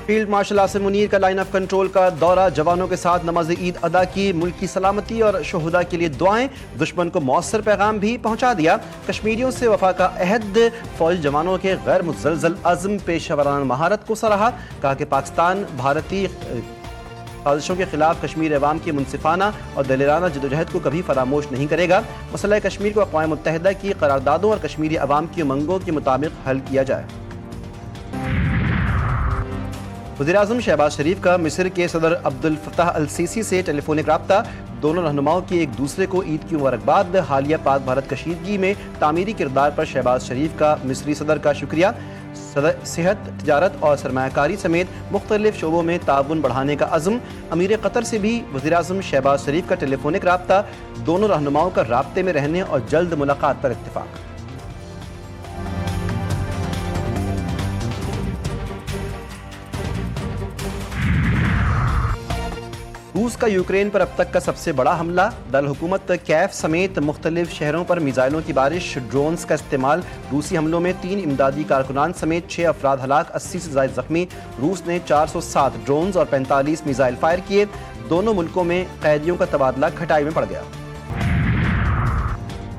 Field marshal Asim Munir کا line of control کا دورہ، جوانوں کے ساتھ نماز عید ادا کی، ملک کی سلامتی اور شہداء کے لیے دعائیں، دشمن کو مؤثر پیغام بھی پہنچا دیا۔ کشمیریوں سے وفا کا عہد، فوجی جوانوں کے غیر مزلزل عزم، پیشہ ورانہ مہارت کو سراہا، کہا کہ پاکستان بھارتی سازشوں کے خلاف کشمیر عوام کی منصفانہ اور دلیرانہ جدوجہد کو کبھی فراموش نہیں کرے گا۔ مسئلہ کشمیر کو اقوام متحدہ کی قراردادوں اور کشمیری عوام کی امنگوں کے مطابق حل کیا جائے۔ وزیراعظم شہباز شریف کا مصر کے صدر عبد الفتاح السیسی سے ٹیلی فونک رابطہ، دونوں رہنماؤں کی ایک دوسرے کو عید کی مبارکباد۔ حالیہ پاک بھارت کشیدگی میں تعمیری کردار پر شہباز شریف کا مصری صدر کا شکریہ۔ صحت، تجارت اور سرمایہ کاری سمیت مختلف شعبوں میں تعاون بڑھانے کا عزم۔ امیر قطر سے بھی وزیراعظم شہباز شریف کا ٹیلی فونک رابطہ، دونوں رہنماؤں کا رابطے میں رہنے اور جلد ملاقات پر اتفاق۔ روس کا یوکرین پر اب تک کا سب سے بڑا حملہ، دارالحکومت کیف سمیت مختلف شہروں پر میزائلوں کی بارش، ڈرونز کا استعمال۔ روسی حملوں میں 3 امدادی کارکنان سمیت 6 افراد ہلاک، 80 سے زائد زخمی۔ روس نے 407 ڈرونز اور 45 میزائل فائر کیے۔ دونوں ملکوں میں قیدیوں کا تبادلہ کھٹائی میں پڑ گیا۔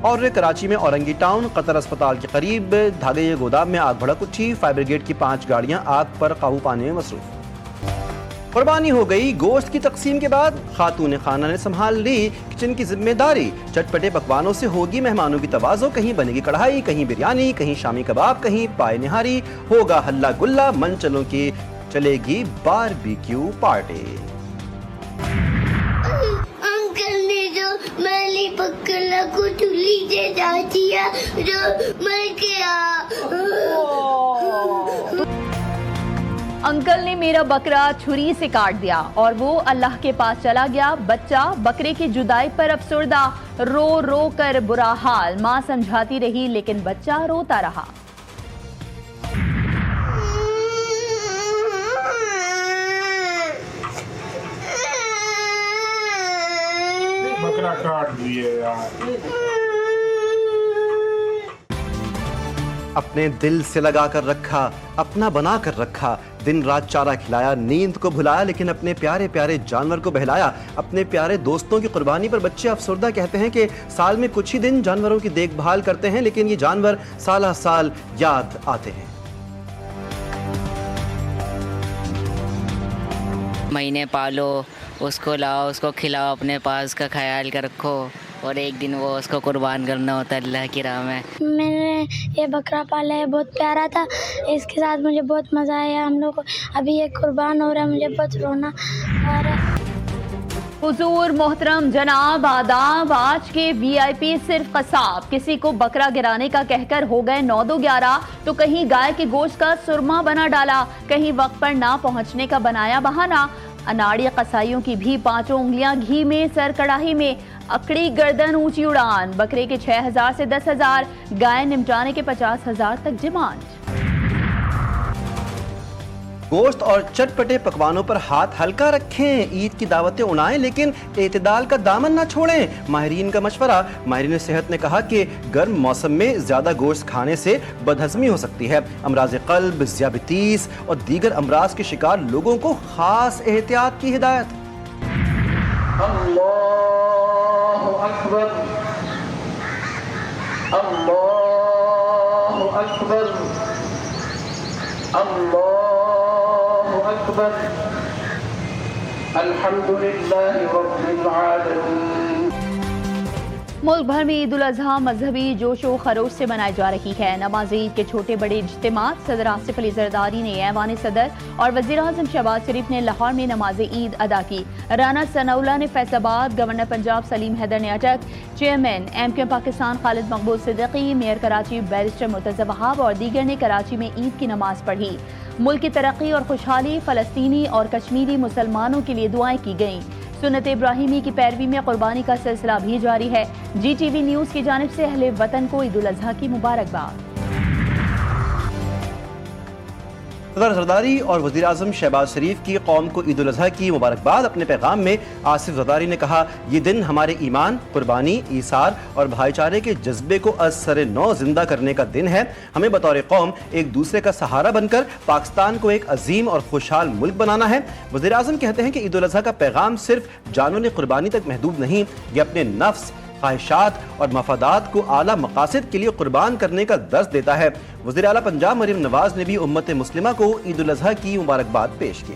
اور کراچی میں اورنگی ٹاؤن قطر اسپتال کے قریب دھاگے گودام میں آگ بھڑک اٹھی، فائر بریگیڈ کی 5 گاڑیاں آگ پر قابو پانے میں مصروف۔ قربانی ہو گئی، گوشت کی تقسیم کے بعد خاتون خانہ نے سنبھال لی کچن کی ذمہ داری۔ چٹپٹے پکوانوں سے ہوگی مہمانوں کی توازو، کہیں بنے گی کڑھائی، کہیں بریانی، کہیں شامی کباب، کہیں پائے نہاری، ہوگا ہلا گلا، منچلوں کی چلے گی باربیکیو پارٹی۔ انکل نے جو میلی بکرا کو چولی سے دیا جو مر گیا۔ انکل نے میرا بکرا چھری سے کاٹ دیا اور وہ اللہ کے پاس چلا گیا۔ بچہ بکرے کی جدائی پر افسردہ، رو رو کر برا حال، ماں سمجھاتی رہی لیکن بچہ روتا رہا۔ بکرا کاٹ دیے یار۔ اپنے دل سے لگا کر رکھا، اپنا بنا کر رکھا، دن رات چارہ کھلایا، نیند کو بھلایا لیکن اپنے پیارے پیارے جانور کو بہلایا۔ اپنے پیارے دوستوں کی قربانی پر بچے افسردہ کہتے ہیں کہ سال میں کچھ ہی دن جانوروں کی دیکھ بھال کرتے ہیں لیکن یہ جانور سالہ سال یاد آتے ہیں۔ مہینے پالو، اس کو لاؤ، اس کو کھلاؤ، اپنے پاس کا خیال کر رکھو اور ایک دن وہ اس کو قربان کرنا ہوتا ہے اللہ کی راہ میں۔ میں نے یہ بکرا پالا ہے، بہت پیارا تھا، اس کے ساتھ مجھے بہت مزہ آیا۔ ہم لوگ ابھی یہ قربان ہو رہا ہے، مجھے بہت رونا آ رہا ہے۔ حضور محترم جناب آداب، آج کے وی آئی پی صرف قصاب کسی کو بکرا گرانے کا کہہ کر ہو گئے 9-2-11 تو کہیں گائے کے گوشت کا سرما بنا ڈالا، کہیں وقت پر نہ پہنچنے کا بنایا بہانہ۔ اناڑی قصائیوں کی بھی 5 انگلیاں گھی میں، سر کڑاہی میں، اکڑی گردن اونچی اڑان، بکرے کے 6,000 سے 10,000، گائے نمٹانے کے 50,000 تک ڈیمانڈ۔ گوشت اور چٹپٹے پکوانوں پر ہاتھ ہلکا رکھیں، عید کی دعوتیں اڑائیں لیکن اعتدال کا دامن نہ چھوڑیں۔ ماہرین کا مشورہ، ماہرین صحت نے کہا کہ گرم موسم میں زیادہ گوشت کھانے سے بدہضمی ہو سکتی ہے۔ امراض قلب، ذیابیطیس اور دیگر امراض کے شکار لوگوں کو خاص احتیاط کی ہدایت۔ اللہ اکبر، اللہ اکبر، اللہ اکبر، الحمدللہ رب العالمین۔ ملک بھر میں عید الاضحیٰ مذہبی جوش و خروش سے منائی جا رہی ہے۔ نماز عید کے چھوٹے بڑے اجتماعات، صدر آصف علی زرداری نے ایوان صدر اور وزیراعظم شہباز شریف نے لاہور میں نماز عید ادا کی۔ رانا ثناء اللہ نے فیصل آباد، گورنر پنجاب سلیم حیدر نے اٹک، چیئرمین ایم کیو پاکستان خالد مقبول صدیقی، میئر کراچی بیرسٹر مرتضی وہاب اور دیگر نے کراچی میں عید کی نماز پڑھی۔ ملک کی ترقی اور خوشحالی، فلسطینی اور کشمیری مسلمانوں کے لیے دعائیں کی گئیں۔ سنت ابراہیمی کی پیروی میں قربانی کا سلسلہ بھی جاری ہے۔ جی ٹی وی نیوز کی جانب سے اہل وطن کو عید الاضحیٰ کی مبارکباد۔ صدر زرداری اور وزیر اعظم شہباز شریف کی قوم کو عید الاضحیٰ کی مبارکباد اپنے پیغام میں آصف زرداری نے کہا، یہ دن ہمارے ایمان، قربانی، ایثار اور بھائی چارے کے جذبے کو از سر نو زندہ کرنے کا دن ہے۔ ہمیں بطور قوم ایک دوسرے کا سہارا بن کر پاکستان کو ایک عظیم اور خوشحال ملک بنانا ہے۔ وزیر اعظم کہتے ہیں کہ عید الاضحیٰ کا پیغام صرف جانوں کی قربانی تک محدود نہیں، یہ اپنے نفس، خواہشات اور مفادات کو اعلیٰ مقاصد کے لیے قربان کرنے کا درس دیتا ہے۔ وزیر اعلیٰ پنجاب مریم نواز نے بھی امت مسلمہ کو عید الاضحیٰ کی مبارکباد پیش کی۔